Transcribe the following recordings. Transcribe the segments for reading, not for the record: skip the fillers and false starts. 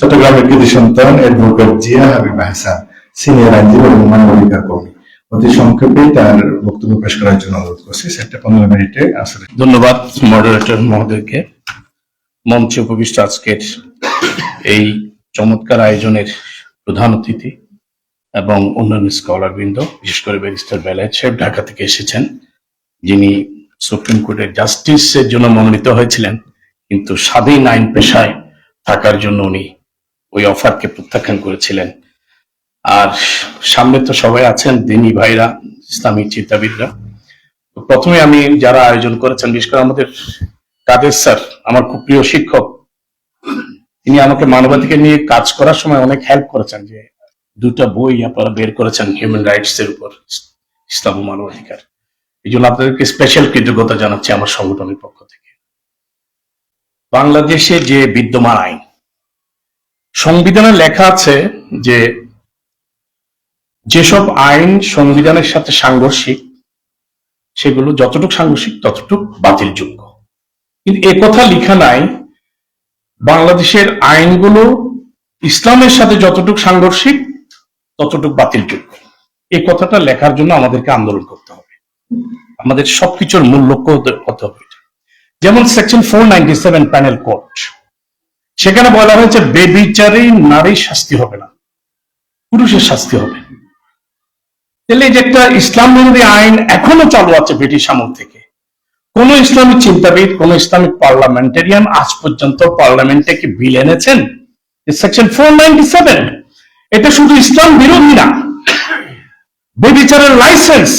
চট্টগ্রামের কৃতি সন্তান অ্যাডভোকেট জিয়া হাবিব হাসান, সিনিয়র আইনজীবী এবং মানবাধিকার কর্মী, অতি সংক্ষেপে তার বক্তব্য পেশ করার জন্য অনুরোধ করছি। 15 মিনিটে আসলে। ধন্যবাদ মডারেটর মহোদয়কে। মঞ্চে উপবিষ্ট আজকের এই চমৎকার আয়োজনের প্রধান অতিথি এবং অন্যান্য স্কলার বৃন্দ, বিশেষ করে ব্যারিস্টার বেলায়েত সাহেব ঢাকা থেকে এসেছেন, যিনি সুপ্রিম কোর্টের জাস্টিসের জন্য মনোনীত হয়েছিলেন, কিন্তু স্বাধীন আইন পেশায় থাকার জন্য উনি ওই অফারকে প্রত্যাখ্যান করেছিলেন। আর সামনে তো সবাই আছেন দিনী ভাইরা, ইসলামী চিন্তাবিদরা। প্রথমে আমি যারা আয়োজন করেছেন, বিশেষ করে আমাদের কাদের স্যার, আমার খুব প্রিয় শিক্ষক, তিনি আমাকে মানবাধিকার নিয়ে কাজ করার সময় অনেক হেল্প করেছেন। যে 2টা বই আপনারা বের করেছেন হিউম্যান রাইটস এর উপর, ইসলাম ও মানবাধিকার। এই জন্য আপনাদেরকে স্পেশাল কৃতজ্ঞতা জানাচ্ছি আমার সংগঠনের পক্ষ থেকে। বাংলাদেশে যে বিদ্যমান আইন, সংবিধানে লেখা আছে যে যেসব আইন সংবিধানের সাথে সাংঘর্ষিক, সেগুলো যতটুকু সাংঘর্ষিক ততটুকু বাতিলযোগ্য। কিন্তু একথা লেখা নাই বাংলাদেশের আইনগুলো ইসলামের সাথে যতটুকু সাংঘর্ষিক ততটুকু বাতিলযোগ্য। এই কথাটা লেখার জন্য আমাদেরকে আন্দোলন করতে হবে, আমাদের সবকিছুর মূল লক্ষ্য হতে হবে। যেমন সেকশন 497 প্যানেল কোড, সেখানে বলা হয়েছে বেবিচারে নারীর শাস্তি হবে না, পুরুষের শাস্তি হবে। তাহলে যে একটা ইসলাম বিরোধী আইন এখনো চালু আছে ব্রিটিশ আমল থেকে, কোন ইসলামিক চিন্তাবিদ, কোন ইসলামিক পার্লামেন্টারিয়ান আজ পর্যন্ত পার্লামেন্টে কি বিল এনেছেন? সেকশন 497 এটা শুধু ইসলাম বিরোধী না, বেবিচারের লাইসেন্স,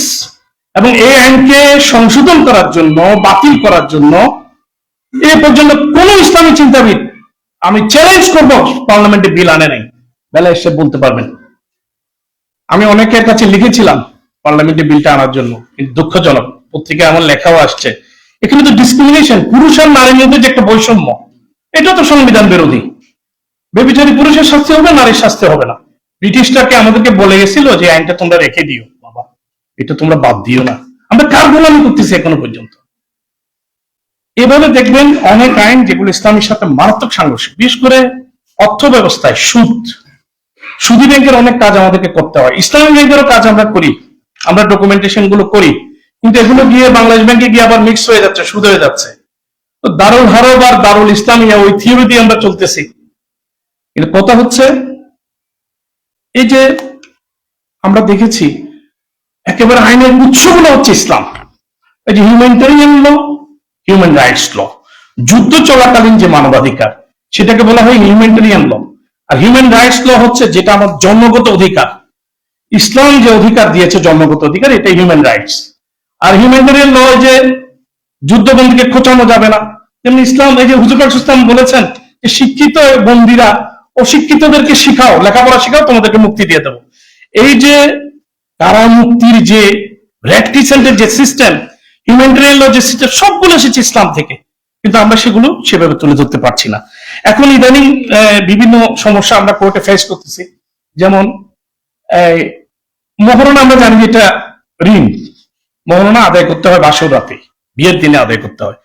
এবং এই আইনকে সংশোধন করার জন্য, বাতিল করার জন্য এ পর্যন্ত কোন ইসলামী চিন্তাবিদ, আমি চ্যালেঞ্জ করব, পার্লামেন্টে বিল আনে নাই। বেলা এসে বলতে পারবেন। আমি অনেকের কাছে লিখেছিলাম পার্লামেন্টে বিলটা আনার জন্য, কিন্তু দুঃখজনক পত্রিকায় আমার লেখাও আসছে এখানে তো ডিসক্রিমিনেশন, পুরুষ আর নারীর মধ্যে যে একটা বৈষম্য, এটা তো সংবিধান বিরোধী। বেবিচারী পুরুষের শাস্তি হবে, নারীর শাস্তি হবে না। ব্রিটিশটাকে আমাদেরকে বলে গেছিল যে আইনটা তোমরা রেখে দিও, বাবা এটা তোমরা বাদ দিও না। আমরা কার গোলামি করতেছি এখনো পর্যন্ত? এভাবে দেখবেন অনেক আইন যেগুলো ইসলামের সাথে মারাত্মক সাংঘর্ষিক, বিশেষ করে অর্থ ব্যবস্থায় সুদী ব্যাংকের অনেক কাজ আমাদেরকে করতে হয়। ইসলামী ব্যাংকেরও কাজ আমরা করি, আমরা ডকুমেন্টেশন গুলো করি, কিন্তু এগুলো গিয়ে বাংলাদেশ ব্যাংকে গিয়ে আবার মিক্স হয়ে যাচ্ছে, সুদ হয়ে যাচ্ছে। তো দারুল হারব আর দারুল ইসলামিয়া ওই থিওরি দিয়ে আমরা চলতেছি। কিন্তু কথা হচ্ছে এই যে আমরা দেখেছি একেবারে আইনের উৎসগুলো হচ্ছে ইসলাম। এই যে হিউম্যানিটেরিয়ান ল, হিউম্যান রাইটস ল, যুদ্ধ চলাকালীন যে মানবাধিকার, সেটাকে বলা হয় হিউম্যানিটেরিয়ান ল। আর হিউম্যান রাইটস ল হচ্ছে যেটা আমার জন্মগত অধিকার, ইসলাম যে অধিকার দিয়েছে জন্মগত অধিকার, এটা হিউম্যান রাইটস। আর হিউম্যানিটেরিয়ান ল যে যুদ্ধবন্দীকে খোঁচানো যাবে না, তেমনি ইসলাম এই যে হুজুর ইসলাম বলেছেন যে শিক্ষিত বন্দীরা অশিক্ষিতদেরকে শিখাও, লেখাপড়া শিখাও, তোমাদেরকে মুক্তি দিয়ে দেবো। এই যে কারা মুক্তির যে রেক্টিসেন্টের যে সিস্টেম, হিউম্যানিটেরিয়ান ল যে সিস্টেম, সবগুলো এসেছে ইসলাম থেকে, কিন্তু আমরা সেগুলো সেভাবে তুলে ধরতে পারছি না। এখন ইদানিং বিভিন্ন সমস্যা আমরা কোর্টে ফেস করতেছি। যেমন মহারণা, আমরা জানি এটা ঋণ, মহারণা আদায় করতে হয় বাসর রাতে, বিয়ের দিনে আদায় করতে হয়।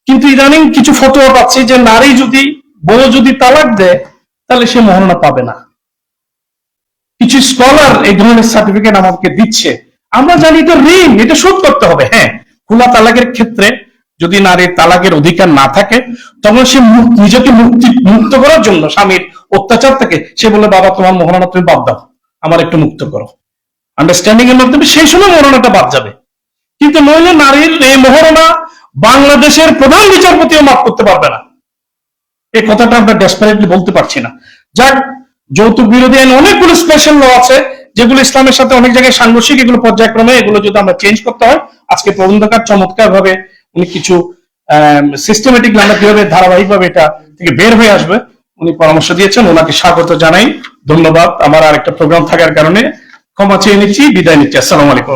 কিন্তু ইদানিং কিছু ফতোয়া পাচ্ছি যে নারী যদি, বউ যদি তালাক দেয় তাহলে সে মহারণা পাবে না। কিছু স্কলার এই ধরনের সার্টিফিকেট আমাকে দিচ্ছে। আমরা জানি এটা ঋণ, এটা শোধ করতে হবে। হ্যাঁ, খোলা তালাকের ক্ষেত্রে যদি নারীর তালাকের অধিকার না থাকে, তখন সে নিজেকে মুক্ত করার জন্য স্বামীর অত্যাচার থেকে সে বলে, বাবা তোমার মহারণা তুমি বাদ দাও, আমার একটু মুক্ত করো, আন্ডারস্ট্যান্ডিং এর মাধ্যমে সেই সময় মহারণাটা বাদ যাবে। কিন্তু নইলে নারীর এই মহারণা বাংলাদেশের প্রধান বিচারপতিও মাফ করতে পারবে না। এই কথাটা আমরা ডেসপারেটলি বলতে পারছি না। যাক, যৌতুক বিরোধী আইন অনেকগুলো স্পেশাল ল আছে যেগুলো ইসলামের সাথে অনেক জায়গায় সাংঘর্ষিক, এগুলো পর্যায়ক্রমে এগুলো যদি আমরা চেঞ্জ করতে হয়, আজকে প্রবন্ধকার চমৎকার ভাবে উনি কিছু সিস্টেমেটিক আমরা কিভাবে ধারাবাহিক ভাবে এটা থেকে বের হয়ে আসবে উনি পরামর্শ দিয়েছেন, ওনাকে স্বাগত জানাই। ধন্যবাদ। আমার আরেকটা প্রোগ্রাম থাকার কারণে ক্ষমা চেয়ে নিচ্ছি, বিদায় নিচ্ছি। আসসালামু আলাইকুম।